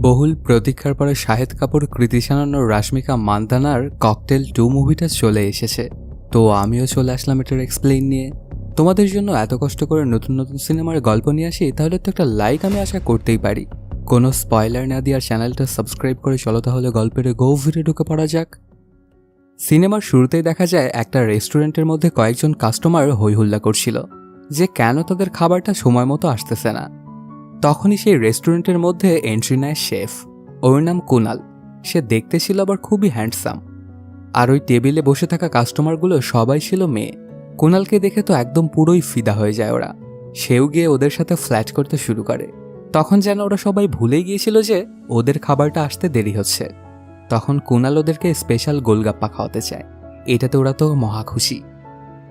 বহুল প্রতীক্ষার পরে শাহিদ কাপুর, কৃতি সানন ও রাশমিকা মান্দানার ককটেল 2 মুভিটা চলে এসেছে। তো আমিও চলে আসলাম এটার এক্সপ্লেইন নিয়ে। তোমাদের জন্য এত কষ্ট করে নতুন নতুন সিনেমার গল্প নিয়ে আসি, তাহলে তো একটা লাইক আমি আশা করতেই পারি। কোনো স্পয়লার না দিয়ে চ্যানেলটা সাবস্ক্রাইব করে চলো তাহলে গল্পের গভীরে ঢুকে পড়া যাক। সিনেমার শুরুতেই দেখা যায় একটা রেস্টুরেন্টের মধ্যে কয়েকজন কাস্টমার হইহুল্লা করছিল যে কেন তাদের খাবারটা সময় মতো আসতেছে না। তখনই সেই রেস্টুরেন্টের মধ্যে এন্ট্রি নেয় শেফ। ওর নাম কুনাল। সে দেখতে ছিল আবার খুবই হ্যান্ডসাম। আর ওই টেবিলে বসে থাকা কাস্টমারগুলো সবাই ছিল মেয়ে। কুনালকে দেখে তো একদম পুরোই ফিদা হয়ে যায় ওরা। সেও গিয়ে ওদের সাথে ফ্ল্যাট করতে শুরু করে। তখন যেন ওরা সবাই ভুলেই গিয়েছিল যে ওদের খাবারটা আসতে দেরি হচ্ছে। তখন কুনাল ওদেরকে স্পেশাল গোলগাপ্পা খাওয়াতে চায়। এটাতে ওরা তো মহা খুশি।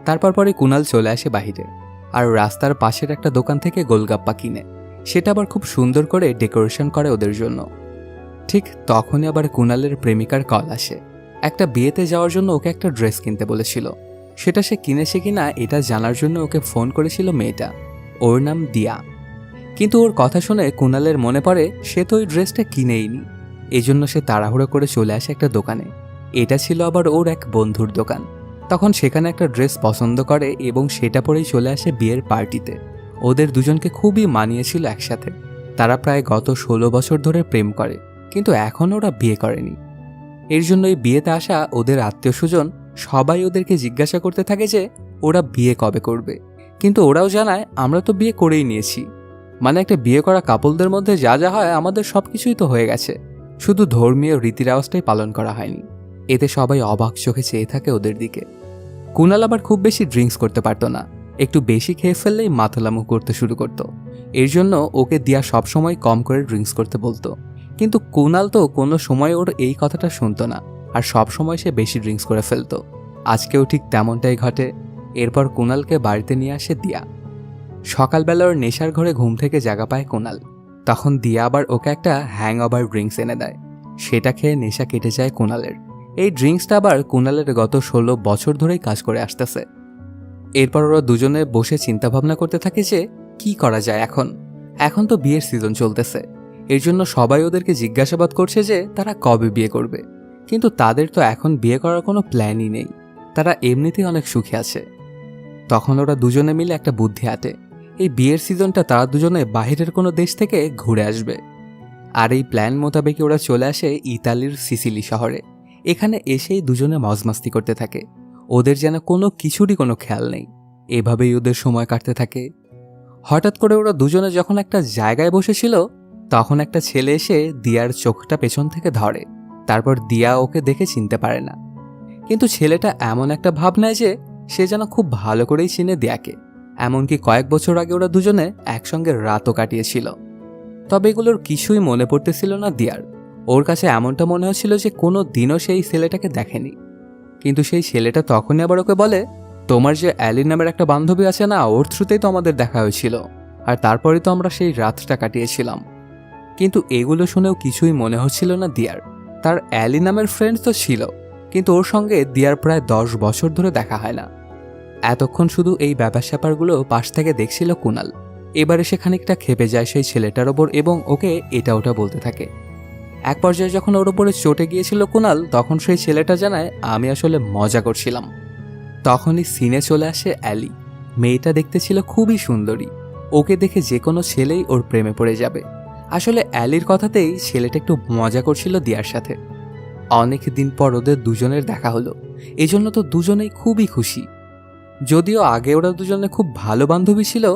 তারপর পরে কুনাল চলে আসে বাহিরে আর রাস্তার পাশের একটা দোকান থেকে গোলগাপ্পা কিনে সেটা আবার খুব সুন্দর করে ডেকোরেশন করে ওদের জন্য। ঠিক তখনই আবার কুনালের প্রেমিকার কল আসে। একটা বিয়েতে যাওয়ার জন্য ওকে একটা ড্রেস কিনতে বলেছিল। সেটা সে কিনেছে কিনা এটা জানার জন্য ওকে ফোন করেছিল মেয়েটা। ওর নাম দিয়া। কিন্তু ওর কথা শুনে কুনালের মনে পড়ে সে তো ওই ড্রেসটা কিনেইনি। এজন্য সে তাড়াহুড়ো করে চলে আসে একটা দোকানে। এটা ছিল আবার ওর এক বন্ধুর দোকান। তখন সেখানে একটা ড্রেস পছন্দ করে এবং সেটা পরেই চলে আসে বিয়ের পার্টিতে। ওদের দুজনকে খুবই মানিয়েছিল একসাথে। তারা প্রায় গত 16 বছর ধরে প্রেম করে, কিন্তু এখনও ওরা বিয়ে করেনি। এর জন্য এই বিয়েতে আসা ওদের আত্মীয় স্বজন সবাই ওদেরকে জিজ্ঞাসা করতে থাকে যে ওরা বিয়ে কবে করবে। কিন্তু ওরাও জানায় আমরা তো বিয়ে করেই নিয়েছি। মানে একটা বিয়ে করা কাপলদের মধ্যে যা যা হয় আমাদের সবকিছুই তো হয়ে গেছে, শুধু ধর্মীয় রীতিরেওয়াজটাই পালন করা হয়নি। এতে সবাই অবাক চোখে চেয়ে থাকে ওদের দিকে। কুনাল আবার খুব বেশি ড্রিঙ্কস করতে পারতো না। একটু বেশি খেয়ে ফেললেই মাথালামু করতে শুরু করত। এর জন্য ওকে দিয়া সবসময় কম করে ড্রিঙ্কস করতে বলতো। কিন্তু কুনাল তো কোনো সময় ওর এই কথাটা শুনতো না, আর সব সময় সে বেশি ড্রিঙ্কস করে ফেলতো। আজকেও ঠিক তেমনটাই ঘটে। এরপর কুনালকে বাড়িতে নিয়ে আসে দিয়া। সকালবেলা ওর নেশার ঘরে ঘুম থেকে জাগা পায় কুনাল। তখন দিয়া আবার ওকে একটা হ্যাংওভার ড্রিঙ্কস এনে দেয়। সেটা খেয়ে নেশা কেটে যায় কুনালের। এই ড্রিঙ্কসটা আবার কুনালের গত 16 বছর ধরেই কাজ করে আসতেছে। এরপর ওরা দুজনে বসে চিন্তাভাবনা করতে থাকে যে কি করা যায় এখন তো বিয়ের সিজন চলতেছে। এর জন্য সবাই ওদেরকে জিজ্ঞাসাবাদ করছে যে তারা কবে বিয়ে করবে। কিন্তু তাদের তো এখন বিয়ে করার কোনো প্ল্যানই নেই। তারা এমনিতেই অনেক সুখে আছে। তখন ওরা দুজনে মিলে একটা বুদ্ধি আঁটে। এই বিয়ের সিজনটা তারা দুজনে বাহিরের কোনো দেশ থেকে ঘুরে আসবে। আর এই প্ল্যান মোতাবেক ওরা চলে আসে ইতালির সিসিলি শহরে। এখানে এসেই দুজনে মজমাস্তি করতে থাকে। ওদের যেন কোনো কিছুরই কোনো খেয়াল নেই। এভাবেই ওদের সময় কাটতে থাকে। হঠাৎ করে ওরা দুজনে যখন একটা জায়গায় বসেছিল, তখন একটা ছেলে এসে দিয়ার চোখটা পেছন থেকে ধরে। তারপর দিয়া ওকে দেখে চিনতে পারে না। কিন্তু ছেলেটা এমন একটা ভাব নেয় যে সে যেন খুব ভালো করেই চিনে দিয়াকে। এমনকি কয়েক বছর আগে ওরা দুজনে একসঙ্গে রাতও কাটিয়েছিল। তবে এগুলোর কিছুই মনে পড়তেছিল না দিয়ার। ওর কাছে এমনটা মনে হচ্ছিল যে কোনো দিনও সেই ছেলেটাকে দেখেনি। কিন্তু সেই ছেলেটা তখনই আবার ওকে বলে, তোমার যে অ্যালি নামের একটা বান্ধবী আছে না, ওর থ্রুতেই তো আমাদের দেখা হয়েছিল, আর তারপরে তো আমরা সেই রাতটা কাটিয়েছিলাম। কিন্তু এগুলো শুনেও কিছুই মনে হচ্ছিল না দিয়ার। তার অ্যালি নামের ফ্রেন্ড তো ছিল, কিন্তু ওর সঙ্গে দিয়ার প্রায় 10 বছর ধরে দেখা হয় না। এতক্ষণ শুধু এই ব্যাপার স্যাপারগুলো পাশ থেকে দেখছিল কুনাল। এবারে সে খানিকটা ক্ষেপে যায় সেই ছেলেটার ওপর এবং ওকে এটা ওটা বলতে থাকে। এক পর্যায়ে যখন ওর ওপরে চটে গিয়েছিল কুনাল, তখন সেই ছেলেটা জানায় আমি আসলে মজা করছিলাম। তখনই সিনে চলে আসে অ্যালি। মেয়েটা দেখতে ছিল খুবই সুন্দরী। ওকে দেখে যে কোনো ছেলেই ওর প্রেমে পড়ে যাবে। আসলে অ্যালির কথাতেই ছেলেটা একটু মজা করছিল দিয়ার সাথে। অনেক দিন পর ওদের দুজনের দেখা হলো। এজন্য তো দুজনেই খুবই খুশি। যদিও আগে ওরা দুজনে খুব ভালো বান্ধবী ছিল,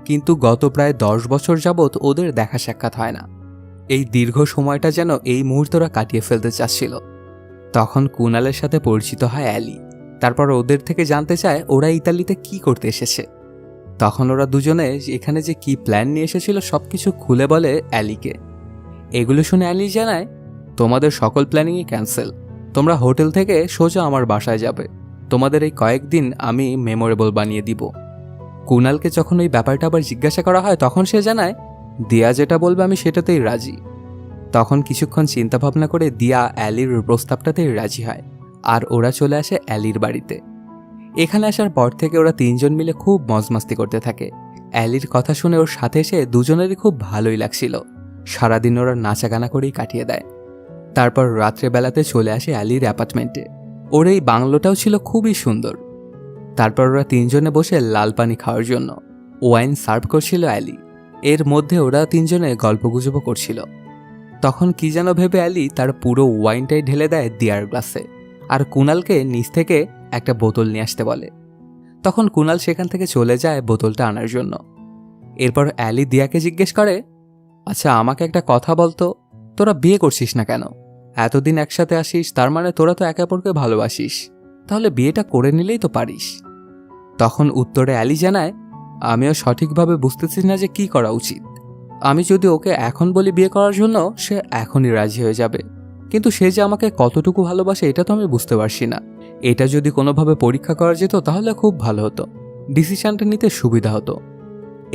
কিন্তু গত প্রায় 10 বছর যাবৎ ওদের দেখা সাক্ষাৎ হয় না। এই দীর্ঘ সময়টা যেন এই মুহূর্তরা কাটিয়ে ফেলতে চাচ্ছিল। তখন কুনালের সাথে পরিচিত হয় অ্যালি। তারপর ওদের থেকে জানতে চায় ওরা ইতালিতে কি করতে এসেছে। তখন ওরা দুজনে এখানে যে কি প্ল্যান নিয়ে এসেছিল সবকিছু খুলে বলে অ্যালিকে। এগুলো শুনে অ্যালি জানায় তোমাদের সকল প্ল্যানিংই ক্যান্সেল। তোমরা হোটেল থেকে সোজা আমার বাসায় যাবে। তোমাদের এই কয়েকদিন আমি মেমোরেবল বানিয়ে দিব। কুনালকে যখন ওই ব্যাপারটা আবার জিজ্ঞাসা করা হয়, তখন সে জানায় দিয়া যেটা বলবে আমি সেটাতেই রাজি। তখন কিছুক্ষণ চিন্তাভাবনা করে দিয়া অ্যালির প্রস্তাবটাতেই রাজি হয়, আর ওরা চলে আসে অ্যালির বাড়িতে। এখানে আসার পর থেকে ওরা তিনজন মিলে খুব মজমাস্তি করতে থাকে। অ্যালির কথা শুনে ওর সাথে এসে দুজনেরই খুব ভালোই লাগছিল। সারাদিন ওরা নাচাগানা করেই কাটিয়ে দেয়। তারপর রাত্রেবেলাতে চলে আসে অ্যালির অ্যাপার্টমেন্টে। ওর এই বাংলোটাও ছিল খুবই সুন্দর। তারপর ওরা তিনজনে বসে লাল পানি খাওয়ার জন্য ওয়াইন সার্ভ করছিল অ্যালি। এর মধ্যে ওরা তিনজনে গল্পগুজবও করছিল। তখন কি যেন ভেবে অ্যালি তার পুরো ওয়াইনটাই ঢেলে দেয় দিয়ার গ্লাসে, আর কুনালকে নিচ থেকে একটা বোতল নিয়ে আসতে বলে। তখন কুনাল সেখান থেকে চলে যায় বোতলটা আনার জন্য। এরপর অ্যালি দিয়াকে জিজ্ঞেস করে, আচ্ছা আমাকে একটা কথা বলতো, তোরা বিয়ে করছিস না কেন? এতদিন একসাথে আসিস, তার মানে তোরা তো একে অপরকে ভালোবাসিস, তাহলে বিয়েটা করে নিলেই তো পারিস। তখন উত্তরে অ্যালি জানায়, আমিও সঠিকভাবে বুঝতেছি না যে কি করা উচিত। আমি যদি ওকে এখন বলি বিয়ে করার জন্য, সে এখনই রাজি হয়ে যাবে, কিন্তু সে যে আমাকে কতটুকু ভালোবাসে এটা তো আমি বুঝতে পারছি না। এটা যদি কোনোভাবে পরীক্ষা করা যেত তাহলে খুব ভালো হতো, ডিসিশনটা নিতে সুবিধা হতো।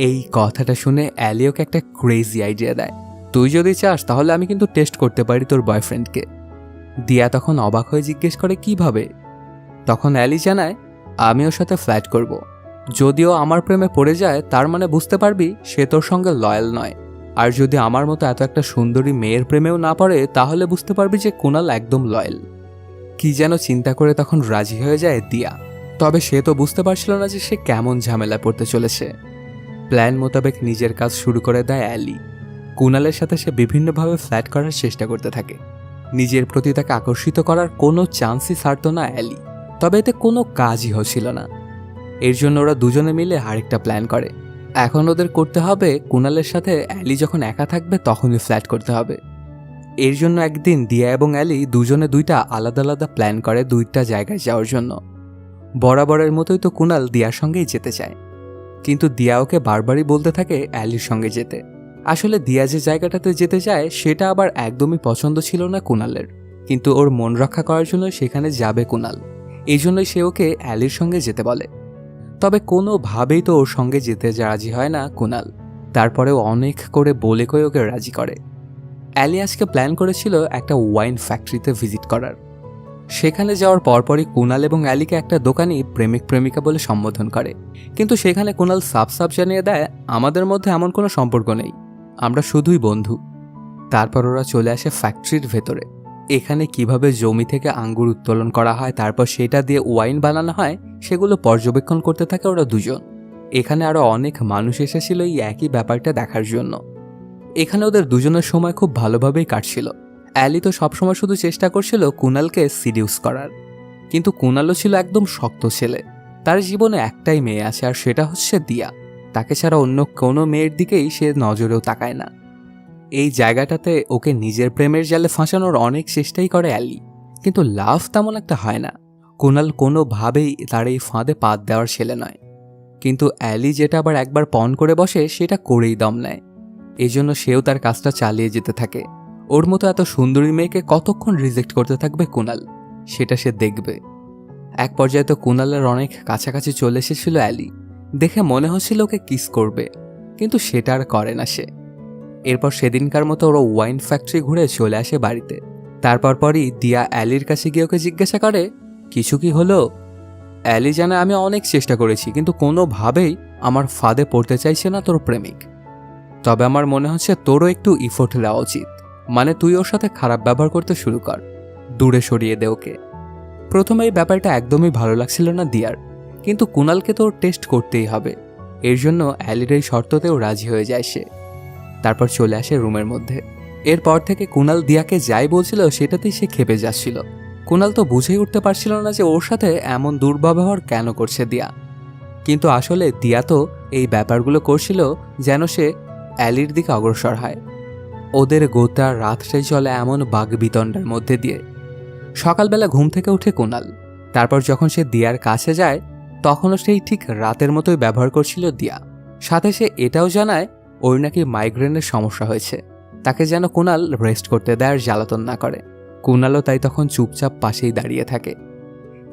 এই কথাটা শুনে অ্যালি ওকে একটা ক্রেজি আইডিয়া দেয়, তুই যদি চাস তাহলে আমি কিন্তু টেস্ট করতে পারি তোর বয়ফ্রেন্ডকে। দিয়া তখন অবাক হয়ে জিজ্ঞেস করে, কিভাবে? তখন অ্যালি জানায়, আমি ওর সাথে ফ্ল্যাট করব। যদিও আমার প্রেমে পড়ে যায়, তার মানে বুঝতে পারবি সে তোর সঙ্গে লয়াল নয়। আর যদি আমার মতো এত একটা সুন্দরী মেয়ের প্রেমেও না পড়ে, তাহলে বুঝতে পারবি যে কুনাল একদম লয়াল। কি যেন চিন্তা করে তখন রাজি হয়ে যায় দিয়া। তবে সে তো বুঝতে পারছিল না যে সে কেমন ঝামেলায় পড়তে চলেছে। প্ল্যান মোতাবেক নিজের কাজ শুরু করে দেয় অ্যালি। কুনালের সাথে সে বিভিন্নভাবে ফ্ল্যাট করার চেষ্টা করতে থাকে। নিজের প্রতি তাকে আকর্ষিত করার কোনো চান্সই ছাড়ত না অ্যালি, তবে এতে কোনো কাজই হচ্ছিল না। এর জন্য ওরা দুজনে মিলে আরেকটা প্ল্যান করে। এখন ওদের করতে হবে কুনালের সাথে অ্যালি যখন একা থাকবে তখনই ফ্ল্যাট করতে হবে। এর জন্য একদিন দিয়া এবং অ্যালি দুজনে দুইটা আলাদা আলাদা প্ল্যান করে দুইটা জায়গায় যাওয়ার জন্য। বরাবরের মতোই তো কুনাল দিয়ার সঙ্গেই যেতে চায়, কিন্তু দিয়া ওকে বারবারই বলতে থাকে অ্যালির সঙ্গে যেতে। আসলে দিয়া যে জায়গাটাতে যেতে চায় সেটা আবার একদমই পছন্দ ছিল না কুনালের, কিন্তু ওর মন রক্ষা করার জন্য সেখানে যাবে কুনাল। এই জন্যই সে ওকে অ্যালির সঙ্গে যেতে বলে। তবে কোনোভাবেই তো ওর সঙ্গে যেতে রাজি হয় না কুনাল। তারপরেও অনেক করে বলে কয়ে ওকে রাজি করে। অ্যালি আজকে প্ল্যান করেছিল একটা ওয়াইন ফ্যাক্টরিতে ভিজিট করার। সেখানে যাওয়ার পরপরই কুনাল এবং অ্যালিকে একটা দোকানি প্রেমিক প্রেমিকা বলে সম্বোধন করে, কিন্তু সেখানে কুনাল সাফ সাফ জানিয়ে দেয়, আমাদের মধ্যে এমন কোনো সম্পর্ক নেই, আমরা শুধুই বন্ধু। তারপর ওরা চলে আসে ফ্যাক্টরির ভেতরে। এখানে কিভাবে জমি থেকে আঙ্গুর উত্তোলন করা হয়, তারপর সেটা দিয়ে ওয়াইন বানানো হয়, সেগুলো পর্যবেক্ষণ করতে থাকে ওরা দুজন। এখানে আরও অনেক মানুষ এসেছিল এই একই ব্যাপারটা দেখার জন্য। এখানে ওদের দুজনের সময় খুব ভালোভাবেই কাটছিল। অ্যালি তো সবসময় শুধু চেষ্টা করছিল কুনালকে সিডিউস করার, কিন্তু কুনালও ছিল একদম শক্ত ছেলে। তার জীবনে একটাই মেয়ে আছে, আর সেটা হচ্ছে দিয়া। তাকে ছাড়া অন্য কোনো মেয়ের দিকেই সে নজরেও তাকায় না। এই জায়গাটাতে ওকে নিজের প্রেমের জালে ফাঁসানোর অনেক চেষ্টাই করে অ্যালি, কিন্তু লাভ তেমন একটা হয় না। কুনাল কোনোভাবেই তার এই ফাঁদে পা দেওয়ার ছেলে নয়, কিন্তু অ্যালি যেটা আবার একবার পণ করে বসে সেটা করেই দম নেয়। এজন্য সেও তার কাজটা চালিয়ে যেতে থাকে। ওর মতো এত সুন্দরী মেয়েকে কতক্ষণ রিজেক্ট করতে থাকবে কুনাল, সেটা সে দেখবে। এক পর্যায়ে তো কুনালের অনেক কাছাকাছি চলে এসেছিল অ্যালি। দেখে মনে হচ্ছিল ওকে কিস করবে, কিন্তু সেটা আর করে না সে। এরপর সেদিনকার মতো ওরা ওয়াইন ফ্যাক্টরি ঘুরে চলে আসে বাড়িতে। তারপর পরই দিয়া অ্যালির কাছে গিয়ে ওকে জিজ্ঞাসা করে, কিছু কি হলো? অ্যালি জানে আমি অনেক চেষ্টা করেছি, কিন্তু কোনোভাবেই আমার ফাঁদে পড়তে চাইছে না তোর প্রেমিক। তবে আমার মনে হচ্ছে তোরও একটু ইফোর্ট দেওয়া উচিত, মানে তুই ওর সাথে খারাপ ব্যবহার করতে শুরু কর, দূরে সরিয়ে দে ওকে। প্রথমে এই ব্যাপারটা একদমই ভালো লাগছিল না দিয়ার, কিন্তু কুনালকে তো টেস্ট করতেই হবে। এর জন্য অ্যালির এই শর্ততেও রাজি হয়ে যায় সে। তারপর চলে আসে রুমের মধ্যে। এরপর থেকে কুনাল দিয়াকে যাই বলছিল সেটাতেই সে ক্ষেপে যাচ্ছিল। কুনাল তো বুঝেই উঠতে পারছিল না যে ওর সাথে এমন দুর্ব্যবহার কেন করছে দিয়া। কিন্তু আসলে দিয়া তো এই ব্যাপারগুলো করছিল যেন সে অ্যালির দিকে অগ্রসর হয়। ওদের গোটা রাতটাই চলে এমন বাগবিতণ্ডার মধ্যে দিয়ে। সকালবেলা ঘুম থেকে উঠে কুনাল। তারপর যখন সে দিয়ার কাছে যায়, তখনও সেই ঠিক রাতের মতোই ব্যবহার করছিল দিয়া। সাথে সে এটাও জানায় ওর নাকি মাইগ্রেনের সমস্যা হয়েছে, তাকে যেন কুনাল রেস্ট করতে দেয় আর জ্বালাতন না করে। কুনালও তাই তখন চুপচাপ পাশেই দাঁড়িয়ে থাকে।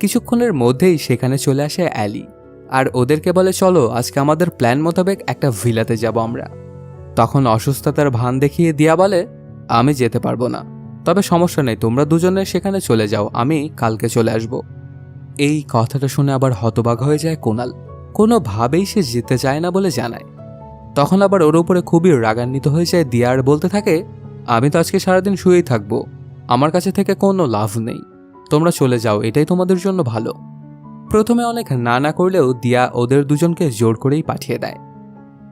কিছুক্ষণের মধ্যেই সেখানে চলে আসে অ্যালি, আর ওদেরকে বলে, চলো আজকে আমাদের প্ল্যান মোতাবেক একটা ভিলাতে যাব আমরা। তখন অসুস্থতার ভান দেখিয়ে দিয়া বলে, আমি যেতে পারবো না, তবে সমস্যা নেই, তোমরা দুজনে সেখানে চলে যাও, আমি কালকে চলে আসব। এই কথাটা শুনে আবার হতবাক হয়ে যায় কুনাল। কোনোভাবেই সে যেতে চায় না বলে জানায়। তখন আবার ওর উপরে খুবই রাগান্বিত হয়ে যায় দিয়া আর বলতে থাকে, আমি তো আজকে সারাদিন শুয়েই থাকবো, আমার কাছে থেকে কোনো লাভ নেই, তোমরা চলে যাও, এটাই তোমাদের জন্য ভালো। প্রথমে অনেক না না করলেও দিয়া ওদের দুজনকে জোর করেই পাঠিয়ে দেয়।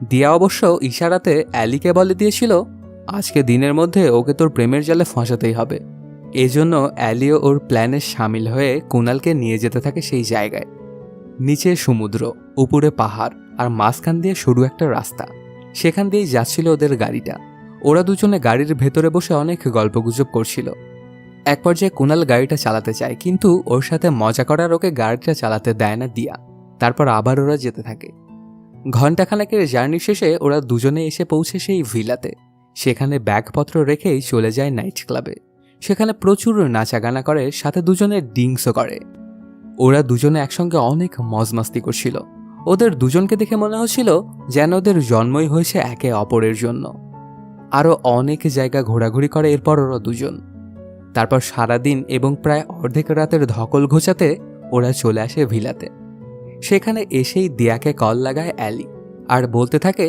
দিয়া অবশ্য ইশারাতে অ্যালিকে বলে দিয়েছিল আজকে দিনের মধ্যে ওকে তোর প্রেমের জালে ফাঁসাতেই হবে। এজন্য অ্যালিও ওর প্ল্যানে সামিল হয়ে কুনালকে নিয়ে যেতে থাকে সেই জায়গায়। নিচে সমুদ্র, উপরে পাহাড়, আর মাঝখান দিয়ে সরু একটা রাস্তা। সেখান দিয়েই যাচ্ছিল ওদের গাড়িটা। ওরা দুজনে গাড়ির ভেতরে বসে অনেক গল্পগুজব করছিল। এক পর্যায়ে কুনাল গাড়িটা চালাতে চায়, কিন্তু ওর সাথে মজা করার ওকে গাড়িটা চালাতে দেয় না দিয়া। তারপর আবার ওরা যেতে থাকে। ঘণ্টাখানেকের জার্নি শেষে ওরা দুজনে এসে পৌঁছে সেই ভিলাতে। সেখানে ব্যাগপত্র রেখেই চলে যায় নাইট ক্লাবে। সেখানে প্রচুর নাচাগানা করে, সাথে দুজনে ড্রিঙ্কসও করে। ওরা দুজনে একসঙ্গে অনেক মজমাস্তি করছিল। ওদের দুজনকে দেখে মনে হচ্ছিল যেন ওদের জন্মই হয়েছে একে অপরের জন্য। আরও অনেক জায়গা ঘোরাঘুরি করে এরপর ওরা দুজন। তারপর সারাদিন এবং প্রায় অর্ধেক রাতের ধকল ঘোচাতে ওরা চলে আসে ভিলাতে। সেখানে এসেই দিয়াকে কল লাগায় অ্যালি আর বলতে থাকে,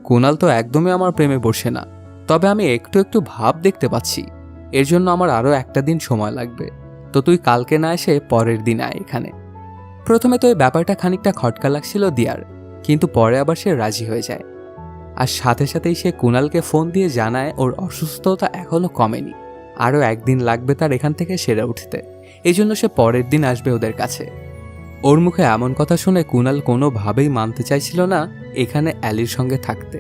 কুনাল তো একদমই আমার প্রেমে বসে না, তবে আমি একটু একটু ভাব দেখতে পাচ্ছি। এর জন্য আমার আরও একটা দিন সময় লাগবে, তো তুই কালকে না এসে পরের দিন আয় এখানে। প্রথমে তো এই ব্যাপারটা খানিকটা খটকা লাগছিল দিয়ার, কিন্তু পরে আবার সে রাজি হয়ে যায়। আর সাথে সাথেই সে কুনালকে ফোন দিয়ে জানায় ওর অসুস্থতা এখনও কমেনি, আরও একদিন লাগবে তার এখান থেকে সেরে উঠতে। এই জন্য সে পরের দিন আসবে ওদের কাছে। ওর মুখে এমন কথা শুনে কুনাল কোনোভাবেই মানতে চাইছিল না এখানে অ্যালির সঙ্গে থাকতে,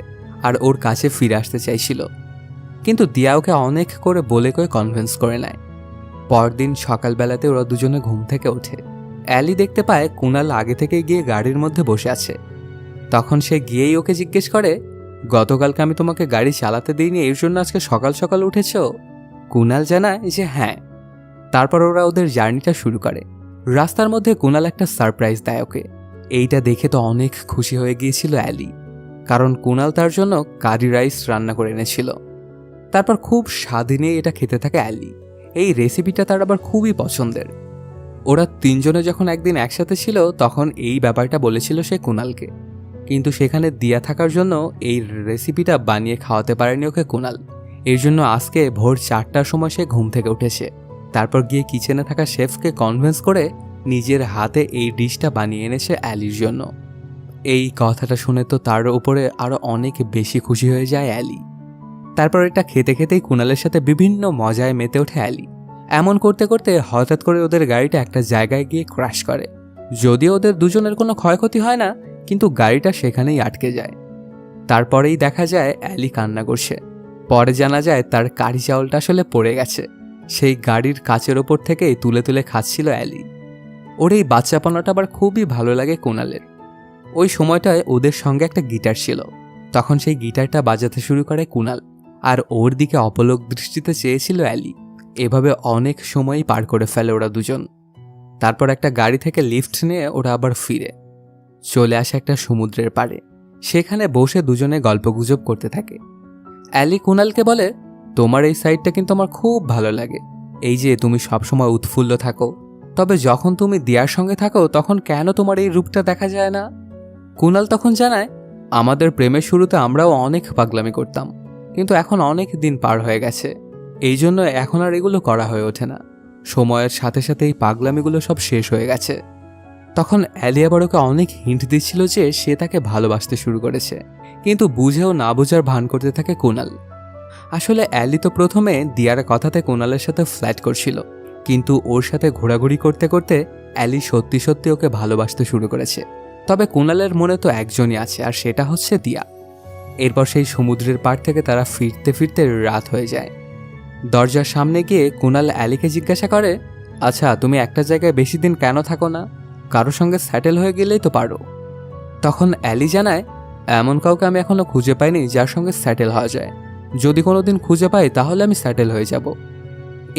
আর ওর কাছে ফিরে আসতে চাইছিল। কিন্তু দিয়া ওকে অনেক করে বলে কয়ে কনভিন্স করে নেয়। পরদিন সকালবেলাতে ওরা দুজনে ঘুম থেকে ওঠে। অ্যালি দেখতে পায় কুনাল আগে থেকে গিয়ে গাড়ির মধ্যে বসে আছে। তখন সে গিয়েই ওকে জিজ্ঞেস করে, গতকালকে আমি তোমাকে গাড়ি চালাতে দিইনি, এর জন্য আজকে সকাল সকাল উঠেছ? কুনাল জানায় যে হ্যাঁ। তারপর ওরা ওদের জার্নিটা শুরু করে। রাস্তার মধ্যে কুনাল একটা সারপ্রাইজ দেয় ওকে। এইটা দেখে তো অনেক খুশি হয়ে গিয়েছিল অ্যালি, কারণ কুনাল তার জন্য কারি রাইস রান্না করে এনেছিল। তারপর খুব স্বাদে নিয়ে এটা খেতে থাকে অ্যালি। এই রেসিপিটা তার আবার খুবই পছন্দের। ওরা তিনজনে যখন একদিন একসাথে ছিল তখন এই ব্যাপারটা বলেছিল সে কুনালকে, কিন্তু সেখানে দিয়া থাকার জন্য এই রেসিপিটা বানিয়ে খাওয়াতে পারেনি ওকে কুনাল। এর জন্য আজকে ভোর 4টার সময় সে ঘুম থেকে উঠেছে। তারপর গিয়ে কিচেনে থাকা শেফকে কনভিন্স করে নিজের হাতে এই ডিশটা বানিয়ে এনেছে অ্যালির জন্য। এই কথাটা শুনে তো তার উপরে আরও অনেক বেশি খুশি হয়ে যায় অ্যালি। তারপর এটা খেতে খেতেই কুনালের সাথে বিভিন্ন মজায় মেতে ওঠে অ্যালি। এমন করতে করতে হঠাৎ করে ওদের গাড়িটা একটা জায়গায় গিয়ে ক্র্যাশ করে। যদিও ওদের দুজনের কোনো ক্ষয়ক্ষতি হয় না, কিন্তু গাড়িটা সেখানেই আটকে যায়। তারপরেই দেখা যায় অ্যালি কান্না করছে। পরে জানা যায় তার কারি চাউলটা আসলে পড়ে গেছে। সেই গাড়ির কাচের ওপর থেকেই তুলে তুলে খাচ্ছিল অ্যালি। ওর এই বাচ্চাপনাটা আবার খুবই ভালো লাগে কুনালের। ওই সময়টায় ওদের সঙ্গে একটা গিটার ছিল। তখন সেই গিটারটা বাজাতে শুরু করে কুনাল, আর ওর দিকে অপলক দৃষ্টিতে চেয়েছিল অ্যালি। এভাবে অনেক সময়ই পার করে ফেলে ওরা দুজন। তারপর একটা গাড়ি থেকে লিফট নিয়ে ওরা আবার ফিরে চলে আসে একটা সমুদ্রের পাড়ে। সেখানে বসে দুজনে গল্পগুজব করতে থাকে। অ্যালি কুনালকে বলে, তোমার এই সাইডটা কিন্তু আমার খুব ভালো লাগে। এই যে তুমি সবসময় উৎফুল্ল থাকো, তবে যখন তুমি দিয়ার সঙ্গে থাকো তখন কেন তোমার এই রূপটা দেখা যায় না? কুনাল তখন জানায়, আমাদের প্রেমের শুরুতে আমরাও অনেক পাগলামি করতাম, কিন্তু এখন অনেক দিন পার হয়ে গেছে, এই জন্য এখন আর এগুলো করা হয়ে ওঠে না। সময়ের সাথে সাথে এই পাগলামিগুলো সব শেষ হয়ে গেছে। তখন অ্যালি আবার ওকে অনেক হিন্ট দিচ্ছিল যে সে তাকে ভালোবাসতে শুরু করেছে, কিন্তু বুঝেও না বোঝার ভান করতে থাকে কুনাল। আসলে অ্যালি তো প্রথমে দিয়ার কথাতে কুনালের সাথে ফ্ল্যাট করছিল, কিন্তু ওর সাথে ঘোরাঘুরি করতে করতে অ্যালি সত্যি সত্যি ওকে ভালোবাসতে শুরু করেছে। তবে কুনালের মনে তো একজনই আছে, আর সেটা হচ্ছে দিয়া। এরপর সেই সমুদ্রের পাড় থেকে তারা ফিরতে ফিরতে রাত হয়ে যায়। দরজার সামনে গিয়ে কুনাল অ্যালিকে জিজ্ঞাসা করে, আচ্ছা তুমি একটা জায়গায় বেশি দিন কেন থাকো না? কারোর সঙ্গে সেটেল হয়ে গেলেই তো পারো। তখন অ্যালি জানায়, এমন কাউকে আমি এখনো খুঁজে পাইনি যার সঙ্গে সেটেল হওয়া যায়। যদি কোনোদিন খুঁজে পাই তাহলে আমি সেটেল হয়ে যাব।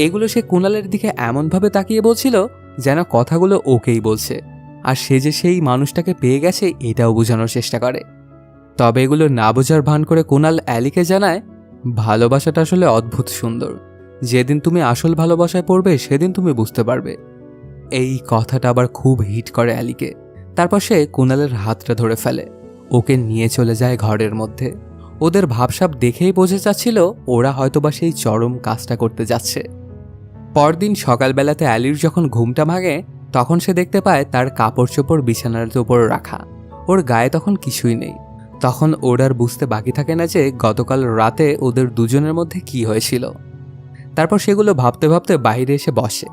এগুলো সে কুনালের দিকে এমনভাবে তাকিয়ে বলছিল যেন কথাগুলো ওকেই বলছে, আর সে যে সেই মানুষটাকে পেয়ে গেছে এটাও বোঝানোর চেষ্টা করে। তবে এগুলো না বোঝার ভান করে কুনাল অ্যালিকে জানায়, ভালোবাসাটা আসলে অদ্ভুত সুন্দর। যেদিন তুমি আসল ভালোবাসায় পড়বে সেদিন তুমি বুঝতে পারবে। এই কথাটা আবার খুব হিট করে অ্যালিকে। তারপর সে কুনালের হাতটা ধরে ফেলে। ওকে নিয়ে চলে যায় ঘরের মধ্যে। ওদের ভাবসাব দেখেই বোঝা যাচ্ছিল ওরা হয়তোবা সেই চরম কাজটা করতে যাচ্ছে। পরদিন সকালবেলাতে অ্যালির যখন ঘুমটা ভাঙে তখন সে দেখতে পায় তার কাপড় চোপড় বিছানার উপর রাখা, ওর গায়ে তখন কিছুই নেই। তখন ওর আর বুঝতে বাকি থাকে না যে গতকাল রাতে ওদের দুজনের মধ্যে কি হয়েছিল। তারপর সেগুলো ভাবতে ভাবতে বাইরে এসে বসে।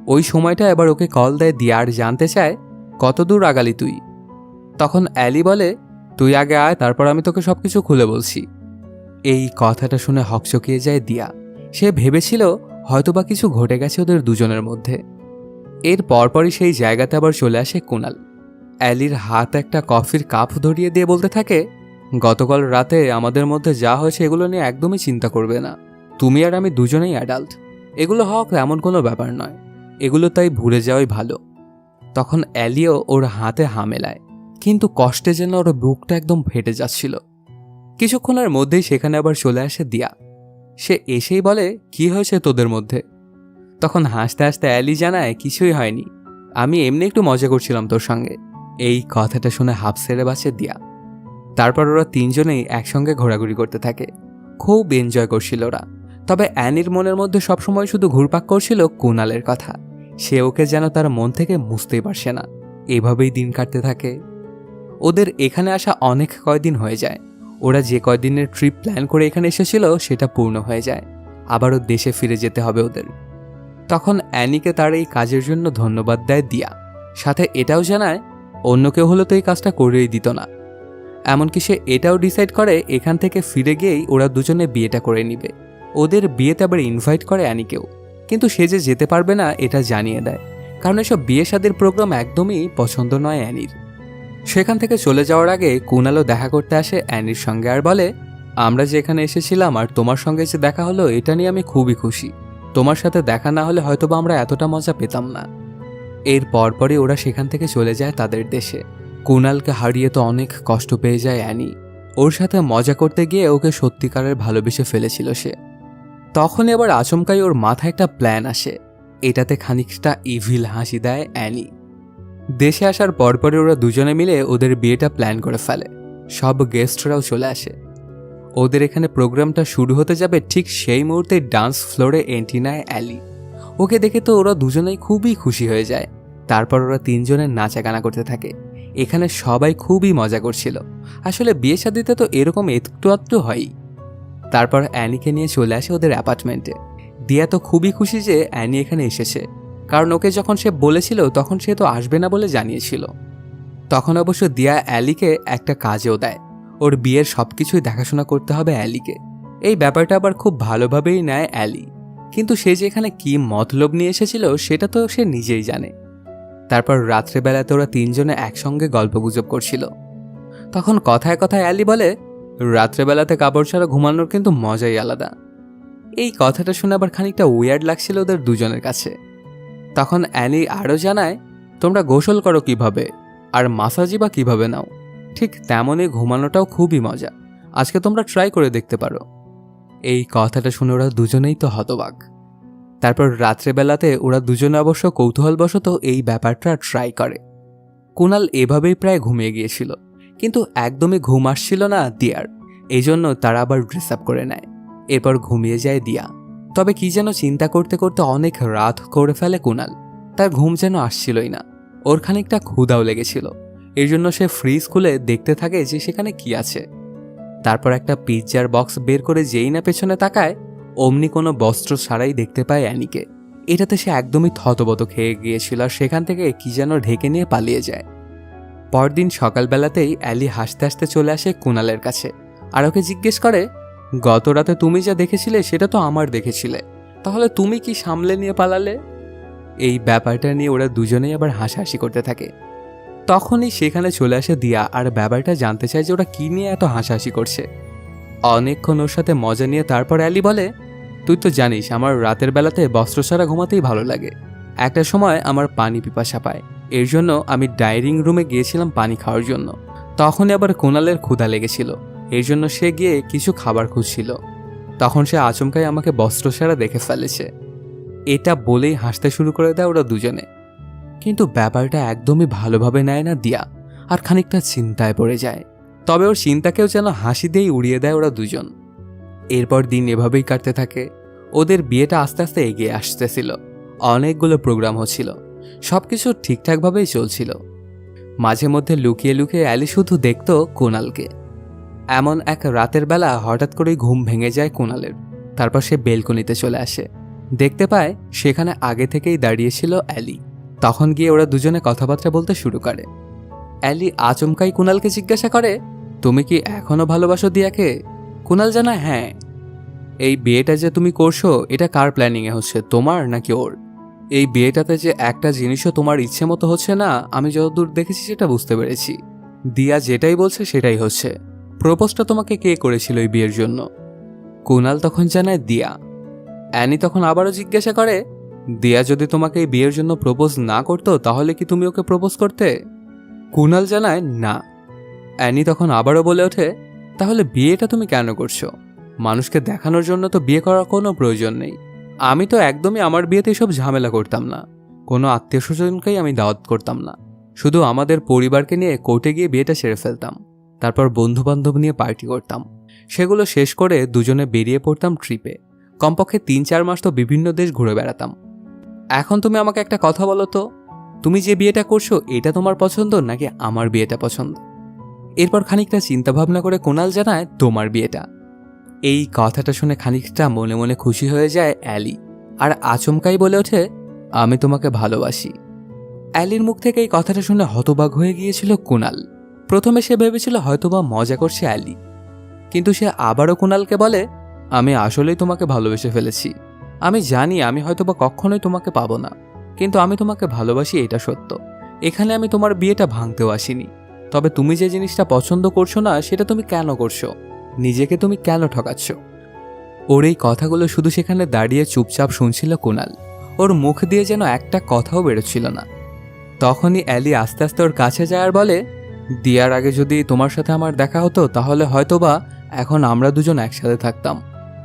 ওই সময়টা এবার ওকে কল দেয় দিয়া আর জানতে চায় কত দূর আগালি তুই। তখন অ্যালি বলে, তুই আগে আয়, তারপর আমি তোকে সবকিছু খুলে বলছি। এই কথাটা শুনে হকচকিয়ে যায় দিয়া। সে ভেবেছিল হয়তোবা কিছু ঘটে গেছে ওদের দুজনের মধ্যে। এর পরপরই সেই জায়গাতে আবার চলে আসে কুনাল। অ্যালির হাত একটা কফির কাপ ধরিয়ে দিয়ে বলতে থাকে, গতকাল রাতে আমাদের মধ্যে যা হয়েছে এগুলো নিয়ে একদমই চিন্তা করবে না। তুমি আর আমি দুজনেই অ্যাডাল্ট, এগুলো হক এমন কোনো ব্যাপার নয়, এগুলো তাই ভুলে যাওয়াই ভালো। তখন অ্যালিও ওর হাতে মেলায়, কিন্তু কষ্টে যেন ওর বুকটা একদম ফেটে যাচ্ছিল। কিছুক্ষণের মধ্যেই সেখানে আবার চলে আসে দিয়া। সে এসেই বলে, কি হয়েছে তোদের মধ্যে? তখন হাসতে হাসতে অ্যালি জানায়, কিছুই হয়নি, আমি এমনি একটু মজা করছিলাম তোর সঙ্গে। এই কথাটা শুনে হাফ ছেড়ে বাঁচে দিয়া। তারপর ওরা তিনজনেই একসঙ্গে ঘোরাঘুরি করতে থাকে, খুব এনজয় করছিল ওরা। তবে অ্যানির মনের মধ্যে সবসময় শুধু ঘুরপাক করছিল কুনালের কথা। সে ওকে যেন তার মন থেকে মুছতেই পারছে না। এভাবেই দিন কাটতে থাকে। ওদের এখানে আসা অনেক কয়দিন হয়ে যায়। ওরা যে কয়দিনের ট্রিপ প্ল্যান করে এখানে এসেছিল সেটা পূর্ণ হয়ে যায়। আবারও দেশে ফিরে যেতে হবে ওদের। তখন অ্যানিকে তার এই কাজের জন্য ধন্যবাদ দেয় দিয়া, সাথে এটাও জানায় অন্য কেউ হলে তো এই কাজটা করেই দিত না। এমনকি সে এটাও ডিসাইড করে এখান থেকে ফিরে গিয়েই ওরা দুজনে বিয়েটা করে নিবে। ওদের বিয়েতে আবার ইনভাইট করে অ্যানিকেও, কিন্তু সে যে যেতে পারবে না এটা জানিয়ে দেয়, কারণ এসব বিয়ে শাদীর প্রোগ্রাম একদমই পছন্দ নয় অ্যানির। সেখান থেকে চলে যাওয়ার আগে কুনালও দেখা করতে আসে অ্যানির সঙ্গে আর বলে, আমরা যে এখানে এসেছিলাম আর তোমার সঙ্গে যে দেখা হলো এটা নিয়ে আমি খুবই খুশি। তোমার সাথে দেখা না হলে হয়তোবা আমরা এতটা মজা পেতাম না। এর পরপরই ওরা সেখান থেকে চলে যায় তাদের দেশে। কুনালকে হারিয়ে তো অনেক কষ্ট পেয়ে যায় অ্যানি। ওর সাথে মজা করতে গিয়ে ওকে সত্যিকারের ভালোবেসে ফেলেছিল সে। তখনই আবার আচমকাই ওর মাথায় একটা প্ল্যান আসে। এটাতে খানিকটা ইভিল হাসি দেয় অ্যানি। দেশে আসার পরপরই ওরা দুজনে মিলে ওদের বিয়েটা প্ল্যান করে ফেলে। সব গেস্টরাও চলে আসে। ওদের এখানে প্রোগ্রামটা শুরু হতে যাবে ঠিক সেই মুহূর্তে ডান্স ফ্লোরে এন্ট্রি নেয় অ্যালি। ওকে দেখে তো ওরা দুজনেই খুবই খুশি হয়ে যায়। তারপর ওরা তিনজনের নাচাগানা করতে থাকে। এখানে সবাই খুবই মজা করছিল। আসলে বিয়ে শাদীতে তো এরকম একটু আধটু হয়ই। তারপর অ্যানিকে নিয়ে চলে আসে ওদের অ্যাপার্টমেন্টে। দিয়া তো খুবই খুশি যে অ্যানি এখানে এসেছে, কারণ ওকে যখন সে বলেছিল তখন সে তো আসবে না বলে জানিয়েছিল। তখন অবশ্য দিয়া অ্যালিকে একটা কাজেও দেয়, ওর বিয়ের সবকিছুই দেখাশোনা করতে হবে অ্যালিকে। এই ব্যাপারটা আবার খুব ভালোভাবেই নেয় অ্যালি, কিন্তু সে যে এখানে কি মতলব নিয়ে এসেছিল সেটা তো সে নিজেই জানে। তারপর রাত্রেবেলাতে ওরা তিনজনে একসঙ্গে গল্পগুজব করছিল। তখন কথায় কথায় অ্যালি বলে, রাত্রেবেলাতে কাপড় ছাড়া ঘুমানোর কিন্তু মজাই আলাদা। এই কথাটা শুনে আবার খানিকটা উইয়ার্ড লাগছিল ওদের দুজনের কাছে। তখন অ্যানি আরও জানায়, তোমরা গোসল করো কিভাবে আর মাসাজই বা কিভাবে নাও, ঠিক তেমনই ঘুমানোটাও খুবই মজা। আজকে তোমরা ট্রাই করে দেখতে পারো। এই কথাটা শুনে ওরা দুজনেই তো হতবাক। তারপর রাত্রেবেলাতে ওরা দুজনে অবশ্য কৌতূহলবশত এই ব্যাপারটা ট্রাই করে। কুনাল এভাবেই প্রায় ঘুমিয়ে গিয়েছিল, কিন্তু একদমই ঘুম আসছিল না দিয়ার। এই জন্য তারা আবার ড্রেস আপ করে নেয়। এরপর ঘুমিয়ে যায় দিয়া। তবে কি যেন চিন্তা করতে করতে অনেক রাত করে ফেলে কুনাল। তার ঘুম যেন আসছিলই না। ওর খানিকটা ক্ষুধাও লেগেছিল। এর জন্য সে ফ্রিজ খুলে দেখতে থাকে যে সেখানে কি আছে। তারপর একটা পিৎজার বক্স বের করে যেই না পেছনে তাকায়, অমনি কোনো বস্ত্র ছাড়াই দেখতে পায় অ্যানিকে। এটাতে সে একদমই থতবত খেয়ে গিয়েছিল আর সেখান থেকে কি যেন ঢেকে নিয়ে পালিয়ে যায়। পরদিন সকালবেলাতেই অ্যালি হাসতে হাসতে চলে আসে কুনালের কাছে আর ওকে জিজ্ঞেস করে, গত রাতে তুমি যা দেখেছিলে সেটা তো আমার দেখেছিলে, তাহলে তুমি কি সামলে নিয়ে পালালে? এই ব্যাপারটা নিয়ে ওরা দুজনেই আবার হাসাহাসি করতে থাকে। তখনই সেখানে চলে আসে দিয়া আর ব্যাপারটা জানতে চায় যে ওরা কি নিয়ে এত হাসাহাসি করছে। অনেকক্ষণ ওর সাথে মজা নিয়ে তারপর অ্যালি বলে, তুই তো জানিস আমার রাতের বেলাতে বস্ত্র ছাড়া ঘুমাতেই ভালো লাগে। একটা সময় আমার পানি পিপাসা পায়, এর জন্য আমি ডাইনিং রুমে গিয়েছিলাম পানি খাওয়ার জন্য। তখনই আবার কুনালের ক্ষুধা লেগেছিল, এর জন্য সে গিয়ে কিছু খাবার খুঁজছিল। তখন সে আচমকাই আমাকে বস্ত্র ছাড়া দেখে ফেলেছে। এটা বলেই হাসতে শুরু করে দেয় ওরা দুজনে। কিন্তু ব্যাপারটা একদমই ভালোভাবে নেয় না দিয়া, আর খানিকটা চিন্তায় পড়ে যায়। তবে ওর চিন্তাকেও যেন হাসি দিয়েই উড়িয়ে দেয় ওরা দুজন। এরপর দিন এভাবেই কাটতে থাকে। ওদের বিয়েটা আস্তে আস্তে এগিয়ে আসতেছিল। অনেকগুলো প্রোগ্রাম হচ্ছিল, সবকিছু ঠিকঠাকভাবেই চলছিল। মাঝে মধ্যে লুকিয়ে লুকিয়ে অ্যালি শুধু দেখত কুনালকে। এমন এক রাতের বেলা হঠাৎ করেই ঘুম ভেঙে যায় কুনালের। তারপর সে বেলকনিতে চলে আসে, দেখতে পায় সেখানে আগে থেকেই দাঁড়িয়েছিল অ্যালি। তখন গিয়ে ওরা দুজনে কথাবার্তা বলতে শুরু করে। অ্যালি আচমকাই কুনালকে জিজ্ঞাসা করে, তুমি কি এখনো ভালোবাসো দিয়াকে? কুনাল জানায়, হ্যাঁ। এই বিয়েটা যে তুমি করছো এটা কার প্ল্যানিংয়ে হচ্ছে, তোমার নাকি ওর? এই বিয়েটাতে যে একটা জিনিসও তোমার ইচ্ছে মতো হচ্ছে না, আমি যতদূর দেখেছি সেটা বুঝতে পেরেছি। দিয়া যেটাই বলছে সেটাই হচ্ছে। প্রপোজটা তোমাকে কে করেছিল এই বিয়ের জন্য? কুনাল তখন জানায়, দিয়া। অ্যানি তখন আবারও জিজ্ঞাসা করে, দিয়া যদি তোমাকে এই বিয়ের জন্য প্রপোজ না করতো তাহলে কি তুমি ওকে প্রপোজ করতে? কুনাল জানায়, না। অ্যানি তখন আবারও বলে ওঠে, তাহলে বিয়েটা তুমি কেন করছো? মানুষকে দেখানোর জন্য তো বিয়ে করার কোনো প্রয়োজন নেই। আমি তো একদমই আমার বিয়েতে সব ঝামেলা করতাম না, কোনো আত্মীয় স্বজনকেই আমি দাওয়াত করতাম না। শুধু আমাদের পরিবারকে নিয়ে কোর্টে গিয়ে বিয়েটা সেরে ফেলতাম, তারপর বন্ধুবান্ধব নিয়ে পার্টি করতাম। সেগুলো শেষ করে দুজনে বেরিয়ে পড়তাম ট্রিপে। কমপক্ষে 3-4 মাস তো বিভিন্ন দেশ ঘুরে বেড়াতাম। এখন তুমি আমাকে একটা কথা বলো তো, তুমি যে বিয়েটা করছো এটা তোমার পছন্দ নাকি আমার বিয়েটা পছন্দ? এরপর খানিকটা চিন্তাভাবনা করে কুনাল জানায়, তোমার বিয়েটা। এই কথাটা শুনে খানিকটা মনে মনে খুশি হয়ে যায় অ্যালি, আর আচমকাই বলে ওঠে, আমি তোমাকে ভালোবাসি। অ্যালির মুখ থেকে এই কথাটা শুনে হতবাক হয়ে গিয়েছিল কুনাল। প্রথমে সে ভেবেছিল হয়তোবা মজা করছে অ্যালি, কিন্তু সে আবারও কুনালকে বলে, আমি আসলেই তোমাকে ভালোবেসে ফেলেছি। আমি জানি আমি হয়তোবা কখনোই তোমাকে পাবো না, কিন্তু আমি তোমাকে ভালোবাসি, এটা সত্য। এখানে আমি তোমার বিয়েটা ভাঙতেও আসিনি। তবে তুমি যে জিনিসটা পছন্দ করছো না সেটা তুমি কেন করছো? নিজেকে তুমি কেন ঠকাচ্ছ? ওর এই কথাগুলো শুধু সেখানে দাঁড়িয়ে চুপচাপ শুনছিল কুনাল। ওর মুখ দিয়ে যেন একটা কথাও বেরোচ্ছিল না। তখনই অ্যালি আস্তে আস্তে ওর কাছে যায় আর বলে, দিয়ার আগে যদি তোমার সাথে আমার দেখা হতো তাহলে হয়তোবা এখন আমরা দুজন একসাথে থাকতাম,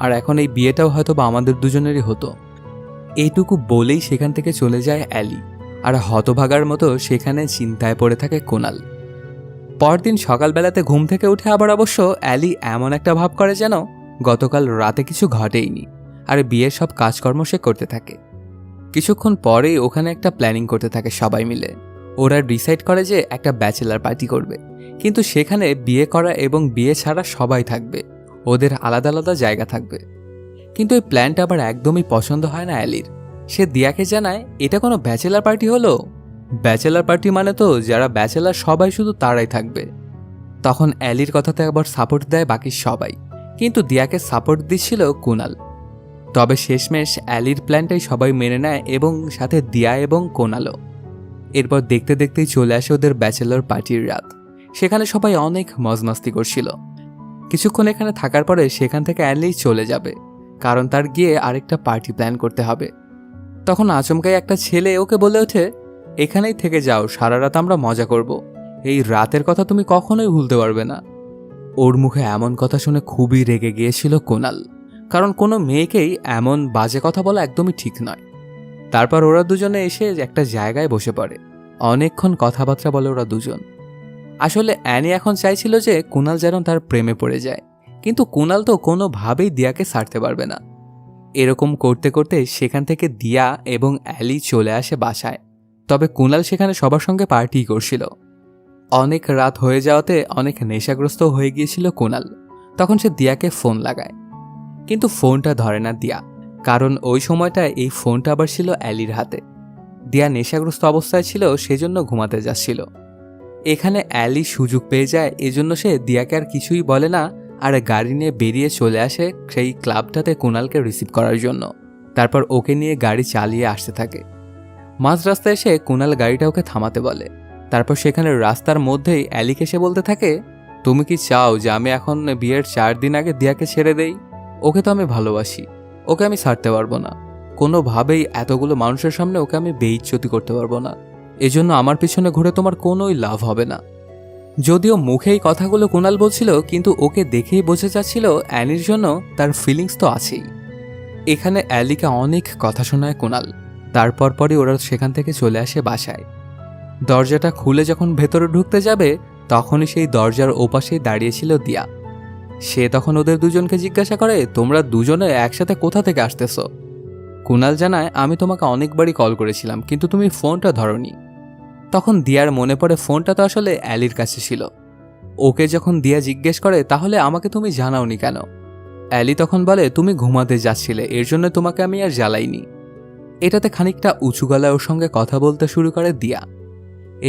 আর এখন এই বিয়েটাও হয়তোবা আমাদের দুজনেরই হতো। এইটুকু বলেই সেখান থেকে চলে যায় অ্যালি, আর হতভাগার মতো সেখানে চিন্তায় পড়ে থাকে কুনাল। পরদিন সকালবেলাতে ঘুম থেকে উঠে আবার অবশ্য অ্যালি এমন একটা ভাব করে যেন গতকাল রাতে কিছু ঘটেইনি, আর বিয়ের সব কাজকর্ম সে করতে থাকে। কিছুক্ষণ পরেই ওখানে একটা প্ল্যানিং করতে থাকে সবাই মিলে। ওরা ডিসাইড করে যে একটা ব্যাচেলার পার্টি করবে, কিন্তু সেখানে বিয়ে করা এবং বিয়ে ছাড়া সবাই থাকবে, ওদের আলাদা আলাদা জায়গা থাকবে। কিন্তু এই প্ল্যানটা আবার একদমই পছন্দ হয় না অ্যালির। সে দিয়াকে জানায়, এটা কোনো ব্যাচেলার পার্টি হলো? ব্যাচেলার পার্টি মানে তো যারা ব্যাচেলার সবাই শুধু তারাই থাকবে। তখন অ্যালির কথাতে আবার সাপোর্ট দেয় বাকি সবাই, কিন্তু দিয়াকে সাপোর্ট দিচ্ছিল কুনাল। তবে শেষমেশ অ্যালির প্ল্যানটাই সবাই মেনে নেয়, এবং সাথে দিয়া এবং কুনালও। এরপর দেখতে দেখতেই চলে আসে ওদের ব্যাচেলর পার্টির রাত। সেখানে সবাই অনেক মজমাস্তি করছিল। কিছুক্ষণ এখানে থাকার পরে সেখান থেকে অ্যালি চলে যাবে, কারণ তার গিয়ে আরেকটা পার্টি প্ল্যান করতে হবে। তখন আচমকাই একটা ছেলে ওকে বলে ওঠে, এখানেই থেকে যাও, সারা রাত আমরা মজা করব। এই রাতের কথা তুমি কখনোই ভুলতে পারবে না। ওর মুখে এমন কথা শুনে খুবই রেগে গিয়েছিল কুনাল, কারণ কোনো মেয়েকেই এমন বাজে কথা বলা একদমই ঠিক নয়। তারপর ওরা দুজনে এসে একটা জায়গায় বসে পড়ে। অনেকক্ষণ কথাবার্তা বলে ওরা দুজন। আসলে অ্যানি এখন চাইছিল যে কুনাল যেন তার প্রেমে পড়ে যায়, কিন্তু কুনাল তো কোনোভাবেই দিয়াকে ছাড়তে পারবে না। এরকম করতে করতে সেখান থেকে দিয়া এবং অ্যালি চলে আসে বাসায়। তবে কুনাল সেখানে সবার সঙ্গে পার্টি করছিল। অনেক রাত হয়ে যাওয়াতে অনেক নেশাগ্রস্ত হয়ে গিয়েছিল কুনাল। তখন সে দিয়াকে ফোন লাগায়, কিন্তু ফোনটা ধরে না দিয়া, কারণ ওই সময়টায় এই ফোনটা আবার ছিল অ্যালির হাতে। দিয়া নেশাগ্রস্ত অবস্থায় ছিল, সেজন্য ঘুমাতে যাচ্ছিল। এখানে অ্যালি সুযোগ পেয়ে যায়, এজন্য সে দিয়াকে আর কিছুই বলে না, আর গাড়ি নিয়ে বেরিয়ে চলে আসে সেই ক্লাবটাতে কুনালকে রিসিভ করার জন্য। তারপর ওকে নিয়ে গাড়ি চালিয়ে আসতে থাকে। মাঝ রাস্তায় এসে কুনাল গাড়িটা ওকে থামাতে বলে। তারপর সেখানে রাস্তার মধ্যেই অ্যালিকে এসে বলতে থাকে, তুমি কি চাও যে আমি এখন বিয়ের 4 দিন আগে দিয়াকে ছেড়ে দেই? ওকে তো আমি ভালোবাসি, ওকে আমি ছাড়তে পারবো না। কোনোভাবেই এতগুলো মানুষের সামনে ওকে আমি বেইজ্জতি করতে পারবো না। এজন্য আমার পিছনে ঘুরে তোমার কোনোই লাভ হবে না। যদিও মুখেই কথাগুলো কুনাল বলছিল, কিন্তু ওকে দেখেই বোঝা যাচ্ছিল অ্যানির জন্য তার ফিলিংস তো আছেই। এখানে অ্যালিকে অনেক কথা শোনায় কুনাল। তারপর পরই ওরা সেখান থেকে চলে আসে বাসায়। দরজাটা খুলে যখন ভেতরে ঢুকতে যাবে, তখনই সেই দরজার ওপাশেই দাঁড়িয়েছিল দিয়া। সে তখন ওদের দুজনকে জিজ্ঞাসা করে, তোমরা দুজনে একসাথে কোথা থেকে আসতেছো? কুনাল জানায়, আমি তোমাকে অনেকবারই কল করেছিলাম, কিন্তু তুমি ফোনটা ধরোনি। তখন দিয়ার মনে পড়ে ফোনটা তো আসলে অ্যালির কাছে ছিল। ওকে যখন দিয়া জিজ্ঞেস করে, তাহলে আমাকে তুমি জানাওনি কেন? অ্যালি তখন বলে, তুমি ঘুমাতে যাচ্ছিলে, এর জন্য তোমাকে আমি আর জ্বালাইনি। এটাতে খানিকটা উঁচু গলায় ওর সঙ্গে কথা বলতে শুরু করে দিয়া।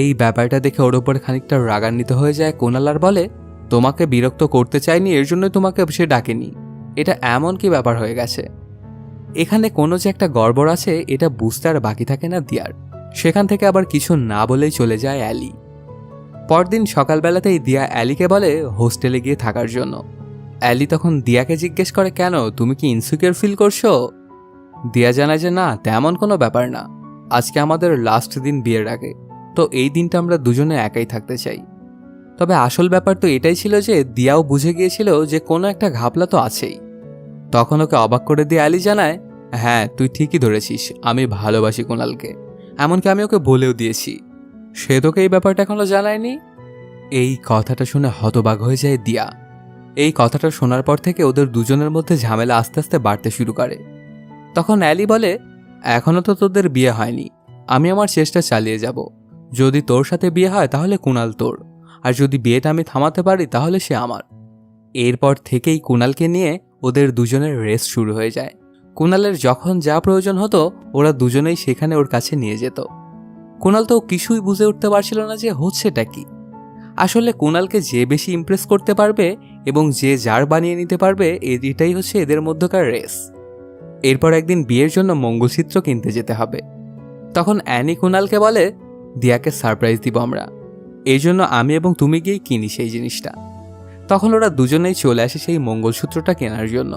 এই ব্যাপারটা দেখে ওর ওপর খানিকটা রাগান্বিত হয়ে যায় কুনাল আর বলে, তোমাকে বিরক্ত করতে চাইনি, এর জন্য তোমাকে সে ডাকেনি। এটা এমন কি ব্যাপার হয়ে গেছে? এখানে কোনো যে একটা গড়বড় আছে এটা বুঝতে আর বাকি থাকে না দিয়ার। সেখান থেকে আবার কিছু না বলেই চলে যায় অ্যালি। পরদিন সকালবেলাতেই দিয়া অ্যালিকে বলে হোস্টেলে গিয়ে থাকার জন্য। অ্যালি তখন দিয়াকে জিজ্ঞেস করে, কেন, তুমি কি ইনসিকিউর ফিল করছো? দিয়া জানায় যে না, তেমন কোনো ব্যাপার না। আজকে আমাদের লাস্ট দিন বিয়ের আগে, তো এই দিনটা আমরা দুজনে একাই থাকতে চাই। তবে আসল ব্যাপার তো এটাই ছিল যে দিয়াও বুঝে গিয়েছিল যে কোনো একটা ঘাপলা তো আছেই। তখন ওকে অবাক করে দিয়ে অ্যালি জানায়, হ্যাঁ তুই ঠিকই ধরেছিস, আমি ভালোবাসি কুনালকে, এমনকি আমি ওকে বলেও দিয়েছি। সে তোকে এই ব্যাপারটা এখনো জানায়নি? এই কথাটা শুনে হতবাক হয়ে যায় দিয়া। এই কথাটা শোনার পর থেকে ওদের দুজনের মধ্যে ঝামেলা আস্তে আস্তে বাড়তে শুরু করে। তখন অ্যালি বলে, এখনো তো তোদের বিয়ে হয়নি, আমি আমার চেষ্টা চালিয়ে যাব। যদি তোর সাথে বিয়ে হয় তাহলে কুনাল তোর, আর যদি বিয়েটা আমি থামাতে পারি তাহলে সে আমার। এরপর থেকেই কুনালকে নিয়ে ওদের দুজনের রেস শুরু হয়ে যায়। কুনালের যখন যা প্রয়োজন হতো ওরা দুজনেই সেখানে ওর কাছে নিয়ে যেত। কুনাল তো কিছুই বুঝে উঠতে পারছিল না যে হচ্ছেটা কি। আসলে কুনালকে যে বেশি ইমপ্রেস করতে পারবে এবং যে যার বানিয়ে নিতে পারবে, এটাই হচ্ছে এদের মধ্যকার রেস। এরপর একদিন বিয়ের জন্য মঙ্গলসূত্র কিনতে যেতে হবে। তখন অ্যানি কুনালকে বলে, দিয়াকে সারপ্রাইজ দিব আমরা, এই জন্য আমি এবং তুমি গিয়ে কিনি সেই জিনিসটা। তখন ওরা দুজনেই চলে আসে সেই মঙ্গলসূত্রটা কেনার জন্য।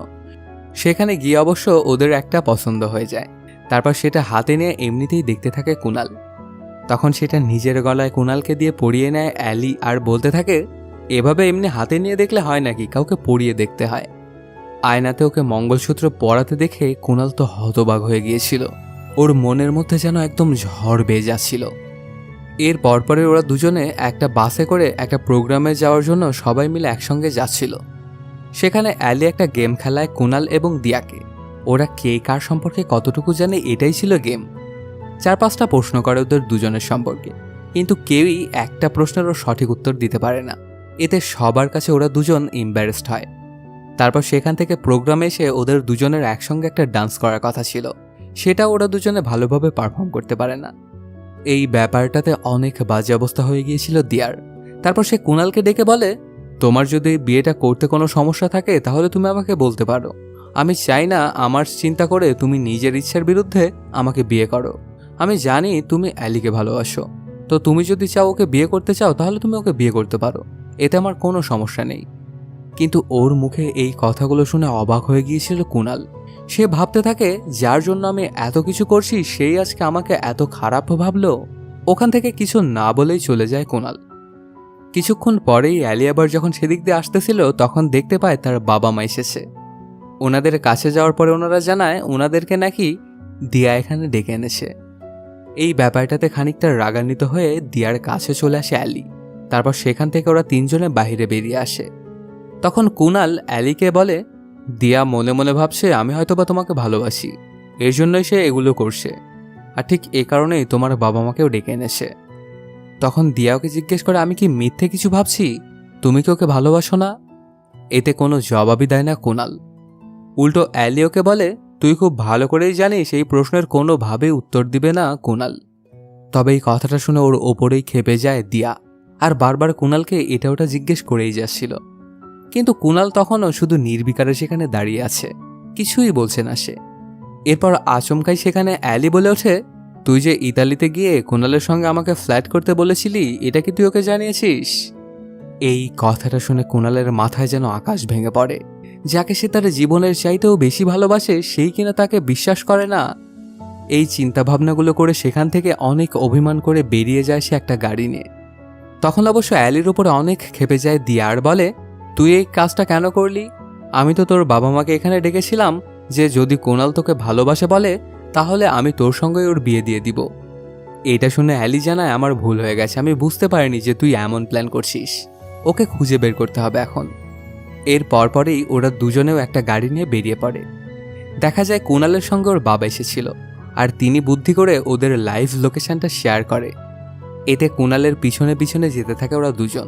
সেখানে গিয়ে অবশ্য ওদের একটা পছন্দ হয়ে যায়। তারপর সেটা হাতে নিয়ে এমনিতেই দেখতে থাকে কুনাল। তখন সেটা নিজের গলায় কুনালকে দিয়ে পরিয়ে নেয় অ্যালি আর বলতে থাকে, এভাবে এমনি হাতে নিয়ে দেখলে হয় নাকি, কাউকে পরিয়ে দেখতে হয়। আয়নাতে ওকে মঙ্গলসূত্র পরাতে দেখে কুনাল তো হতবাক হয়ে গিয়েছিল। ওর মনের মধ্যে যেন একদম ঝড় বেয়ে যাচ্ছিল। এর পরপরে ওরা দুজনে একটা বাসে করে একটা প্রোগ্রামে যাওয়ার জন্য সবাই মিলে একসঙ্গে যাচ্ছিল। সেখানে অ্যালি একটা গেম খেলায় কুনাল এবং দিয়াকে। ওরা কে কার সম্পর্কে কতটুকু জানে এটাই ছিল গেম। 4-5টা প্রশ্ন করে ওদের দুজনের সম্পর্কে, কিন্তু কেউই একটা প্রশ্নেরও সঠিক উত্তর দিতে পারে না। এতে সবার কাছে ওরা দুজন এম্বারেসড হয়। তারপর সেখান থেকে প্রোগ্রামে এসে ওদের দুজনের একসঙ্গে একটা ডান্স করার কথা ছিল, সেটা ওরা দুজনে ভালোভাবে পারফর্ম করতে পারে না। এই ব্যাপারটাতে অনেক বাজে অবস্থা হয়ে গিয়েছিল দিয়ার। তারপর সে কুনালকে ডেকে বলে, তোমার যদি বিয়েটা করতে কোনো সমস্যা থাকে তাহলে তুমি আমাকে বলতে পারো। আমি চাই না আমার চিন্তা করে তুমি নিজের ইচ্ছার বিরুদ্ধে আমাকে বিয়ে করো। আমি জানি তুমি অ্যালিকে ভালোবাসো, তো তুমি যদি চাও ওকে বিয়ে করতে চাও তাহলে তুমি ওকে বিয়ে করতে পারো, এতে আমার কোনো সমস্যা নেই। কিন্তু ওর মুখে এই কথাগুলো শুনে অবাক হয়ে গিয়েছিল কুনাল। সে ভাবতে থাকে, যার জন্য আমি এত কিছু করছি সেই আজকে আমাকে এত খারাপ ভাবলো। ওখান থেকে কিছু না বলেই চলে যায় কুনাল। কিছুক্ষণ পরেই অ্যালি আবার যখন সেদিক দিয়ে আসতেছিল তখন দেখতে পায় তার বাবা মা এসেছে। ওনাদের কাছে যাওয়ার পরে ওনারা জানায় ওনাদেরকে নাকি দিয়া এখানে ডেকে এনেছে। এই ব্যাপারটাতে খানিকটা রাগান্বিত হয়ে দিয়ার কাছে চলে আসে অ্যালি। তারপর সেখান থেকে ওরা তিনজনে বাইরে বেরিয়ে আসে। তখন কুনাল অ্যালিকে বলে, দিয়া মনে মনে ভাবছে আমি হয়তোবা তোমাকে ভালোবাসি, এর জন্যই সে এগুলো করছে, আর ঠিক এ কারণেই তোমার বাবা মাকেও ডেকে এনেছে। তখন দিয়া ওকে জিজ্ঞেস করে, আমি কি মিথ্যে কিছু ভাবছি, তুমি কি ওকে ভালোবাসো না? এতে কোনো জবাবই দেয় না কুনাল। উল্টো অ্যালি ওকে বলে, তুই খুব ভালো করেই জানিস এই প্রশ্নের কোনোভাবেই উত্তর দিবে না কুনাল। তবে এই কথাটা শুনে ওর ওপরেই খেপে যায় দিয়া, আর বারবার কুনালকে এটা ওটা জিজ্ঞেস করেই যাচ্ছিল। কিন্তু কুনাল তখনও শুধু নির্বিকারে সেখানে দাঁড়িয়ে আছে, কিছুই বলছে না সে। এরপর আচমকাই সেখানে অ্যালি বলে ওঠে, তুই যে ইতালিতে গিয়ে কুনালের সঙ্গে আমাকে ফ্ল্যাট করতে বলেছিলি, এটা কি তুই ওকে জানিয়েছিস? এই কথাটা শুনে কুনালের মাথায় যেন আকাশ ভেঙে পড়ে। যাকে সে তার জীবনের চাইতেও বেশি ভালোবাসে সেই কিনা তাকে বিশ্বাস করে না। এই চিন্তাভাবনাগুলো করে সেখান থেকে অনেক অভিমান করে বেরিয়ে যায় সে একটা গাড়ি নিয়ে। তখন অবশ্য অ্যালির উপরে অনেক খেপে যায় দিয়া আর বলে, তুই এই কাজটা কেন করলি? আমি তো তোর বাবা মাকে এখানে ডেকেছিলাম যে যদি কুনাল তোকে ভালোবাসে বলে তাহলে আমি তোর সঙ্গে ওর বিয়ে দিয়ে দিব। এটা শুনে অ্যালি জানায়, আমার ভুল হয়ে গেছে, আমি বুঝতে পারিনি যে তুই এমন প্ল্যান করছিস। ওকে খুঁজে বের করতে হবে এখন। এর পরপরেই ওরা দুজনেও একটা গাড়ি নিয়ে বেরিয়ে পড়ে। দেখা যায় কুণালের সঙ্গে ওর বাবা এসেছিল, আর তিনি বুদ্ধি করে ওদের লাইভ লোকেশনটা শেয়ার করে। এতে কুণালের পিছনে পিছনে যেতে থাকে ওরা দুজন।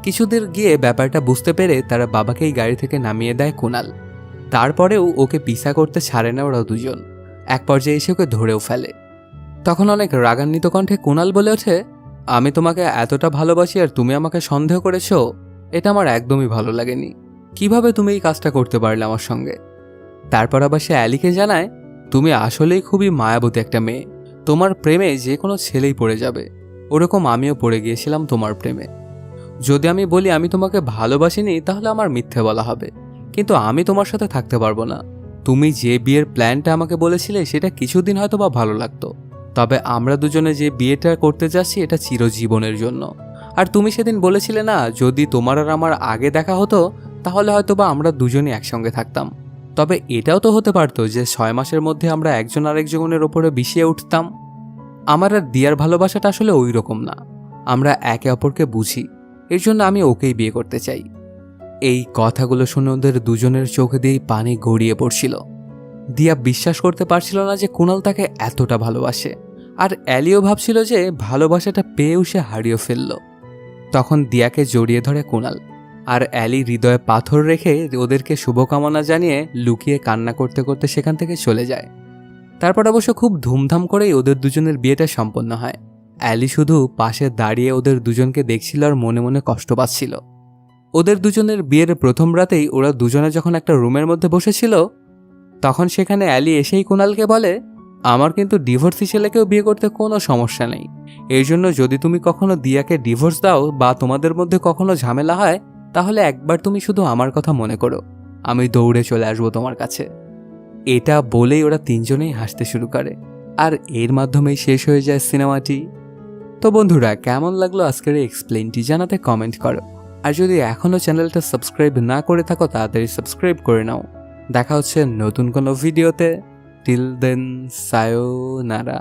কিছুদূর গিয়ে ব্যাপারটা বুঝতে পেরে তারা বাবাকেই গাড়ি থেকে নামিয়ে দেয় কুণাল। তারপরেও ওকে পিছা করতে ছাড়ে না ওরা দুজন। এক পর্যায়ে এসে ওকে ধরেও ফেলে। তখন অনেক রাগান্বিত কণ্ঠে কুণাল বলে ওঠে, আমি তোমাকে এতটা ভালোবাসি আর তুমি আমাকে সন্দেহ করেছো? এটা আমার একদমই ভালো লাগেনি। কিভাবে তুমি এই কাজটা করতে পারলে আমার সঙ্গে? তারপর আবার সে অ্যালিকে জানায়, তুমি আসলেই খুবই মায়াবতী একটা মেয়ে। তোমার প্রেমে যে কোনো ছেলেই পড়ে যাবে। ওরকম আমিও পড়ে গিয়েছিলাম তোমার প্রেমে। যদি আমি বলি আমি তোমাকে ভালোবাসিনি, তাহলে আমার মিথ্যে বলা হবে। কিন্তু আমি তোমার সাথে থাকতে পারবো না। তুমি যে বিয়ের প্ল্যানটা আমাকে বলেছিলে সেটা কিছুদিন হয়তো বা ভালো লাগতো, তবে আমরা দুজনে যে বিয়েটা করতে যাচ্ছি এটা চিরজীবনের জন্য। আর তুমি সেদিন বলেছিলে না, যদি তোমার আর আমার আগে দেখা হতো তাহলে হয়তো বা আমরা দুজনই একসঙ্গে থাকতাম। তবে এটাও তো হতে পারতো যে 6 মাসের মধ্যে আমরা একজন আরেকজনের ওপরে বিষিয়ে উঠতাম। আমার আর দিয়ার ভালোবাসাটা আসলে ওই রকম না। আমরা একে অপরকে বুঝি, এর জন্য আমি ওকেই বিয়ে করতে চাই। এই কথাগুলো শুনে ওদের দুজনের চোখ দিয়েই পানি গড়িয়ে পড়ছিল। দিয়া বিশ্বাস করতে পারছিল না যে কুণাল তাকে এতটা ভালোবাসে, আর অ্যালিও ভাবছিল যে ভালোবাসাটা পেয়েও সে হারিয়ে ফেলল। তখন দিয়াকে জড়িয়ে ধরে কুণাল, আর অ্যালি হৃদয়ে পাথর রেখে ওদেরকে শুভকামনা জানিয়ে লুকিয়ে কান্না করতে করতে সেখান থেকে চলে যায়। তারপর অবশ্য খুব ধুমধাম করেই ওদের দুজনের বিয়েটা সম্পন্ন হয়। অ্যালি শুধু পাশে দাঁড়িয়ে ওদের দুজনকে দেখছিল আর মনে মনে কষ্ট পাচ্ছিল। ওদের দুজনের বিয়ের প্রথম রাতেই ওরা দুজনে যখন একটা রুমের মধ্যে বসেছিল, তখন সেখানে অ্যালি এসেই কুণালকে বলে, আমার কিন্তু ডিভোর্সি ছেলেকেও বিয়ে করতে কোনো সমস্যা নেই। এই জন্য যদি তুমি কখনো দিয়াকে ডিভোর্স দাও বা তোমাদের মধ্যে কখনো ঝামেলা হয়, তাহলে একবার তুমি শুধু আমার কথা মনে করো, আমি দৌড়ে চলে আসবো তোমার কাছে। এটা বলেই ওরা তিনজনেই হাসতে শুরু করে, আর এর মাধ্যমেই শেষ হয়ে যায় সিনেমাটি। তো বন্ধুরা, কেমন লাগলো আজকের এই এক্সপ্লেইনটি জানাতে কমেন্ট করো। আর যদি এখনও চ্যানেলটা সাবস্ক্রাইব না করে থাকো তাড়াতাড়ি সাবস্ক্রাইব করে নাও। দেখা হচ্ছে নতুন কোনো ভিডিওতে। Till then, সায়োনারা।